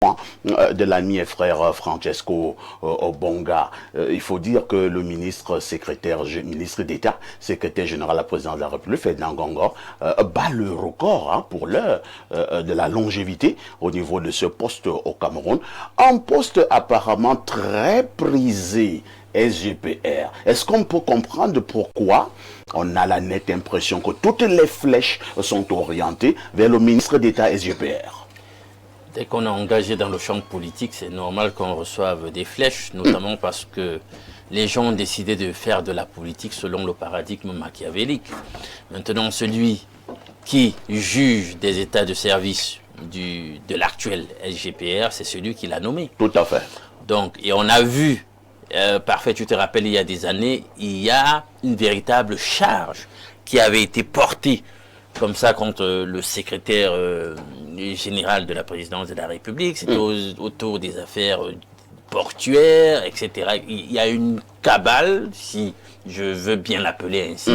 de l'ami et frère Francesco Obonga. Il faut dire que le ministre d'État, secrétaire général à la présidence de la République, Ferdinand Ngongor, bat le record pour l'heure de la longévité au niveau de ce poste au Cameroun. Un poste apparemment très prisé, SGPR. Est-ce qu'on peut comprendre pourquoi on a la nette impression que toutes les flèches sont orientées vers le ministre d'État SGPR? Dès qu'on est engagé dans le champ politique, c'est normal qu'on reçoive des flèches, notamment parce que les gens ont décidé de faire de la politique selon le paradigme machiavélique. Maintenant, celui qui juge des états de service de l'actuel SGPR, c'est celui qui l'a nommé. Tout à fait. Donc, et on a vu, parfait, tu te rappelles, il y a des années, il y a une véritable charge qui avait été portée comme ça contre le secrétaire général de la présidence de la République. C'était autour des affaires portuaires, etc. Il y a une cabale, si je veux bien l'appeler ainsi,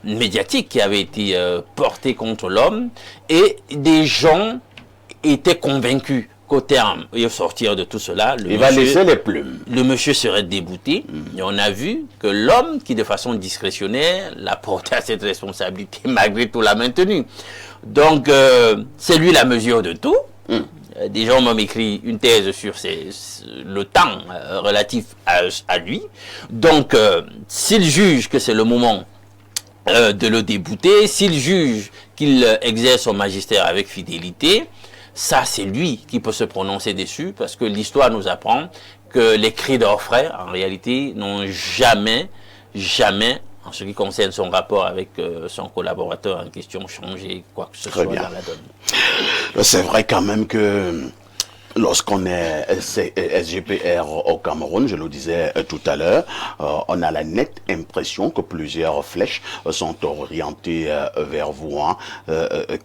médiatique qui avait été portée contre l'homme, et des gens étaient convaincus qu'au terme, et au sortir de tout cela, il va laisser les plumes. Le monsieur serait débouté. Et on a vu que l'homme qui, de façon discrétionnaire, l'a porté à cette responsabilité, malgré tout l'a maintenu. Donc, c'est lui la mesure de tout. Des gens m'ont écrit une thèse sur le temps relatif à lui. Donc, s'il juge que c'est le moment de le débouter, s'il juge qu'il exerce son magistère avec fidélité, ça, c'est lui qui peut se prononcer dessus, parce que l'histoire nous apprend que les cris d'orfraie, en réalité, n'ont jamais, en ce qui concerne son rapport avec son collaborateur en question, changé quoi que ce soit dans la donne. C'est vrai quand même que lorsqu'on est SGPR au Cameroun, je le disais tout à l'heure, on a la nette impression que plusieurs flèches sont orientées vers vous.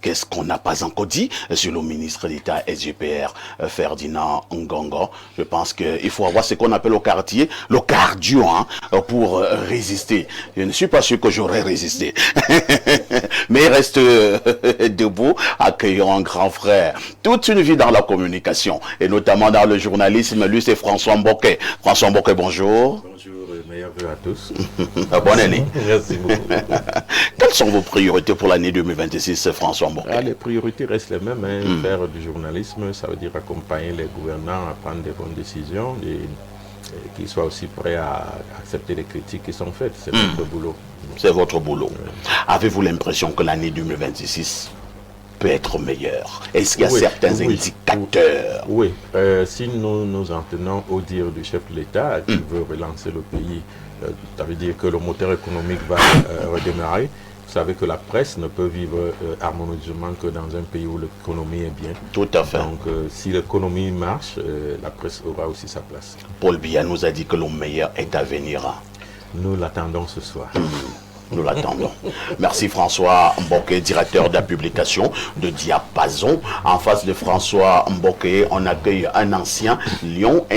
Qu'est-ce qu'on n'a pas encore dit sur le ministre d'État SGPR, Ferdinand Ngongor? Je pense qu'il faut avoir ce qu'on appelle au quartier le cardio pour résister. Je ne suis pas sûr que j'aurais résisté. Mais il reste debout, accueillant un grand frère. Toute une vie dans la communication, et notamment dans le journalisme. Lui, c'est François Mboké. François Mboké, bonjour. Bonjour, meilleurs vœux à tous. Bonne année. Merci beaucoup. Quelles sont vos priorités pour l'année 2026, François Mboké? Les priorités restent les mêmes. Faire du journalisme, ça veut dire accompagner les gouvernants à prendre des bonnes décisions et qu'ils soient aussi prêts à accepter les critiques qui sont faites. C'est notre boulot. C'est votre boulot. Avez-vous l'impression que l'année 2026 peut être meilleur? Est-ce qu'il y a certains indicateurs? Oui, si nous en tenons au dire du chef de l'État qui veut relancer le pays, ça veut dire que le moteur économique va redémarrer. Vous savez que la presse ne peut vivre harmonieusement que dans un pays où l'économie est bien. Tout à fait. Donc, si l'économie marche, la presse aura aussi sa place. Paul Biya nous a dit que le meilleur est à venir. Nous l'attendons ce soir. Nous l'attendons. Merci François Mboké, directeur de la publication de Diapason. En face de François Mboké, on accueille un ancien lion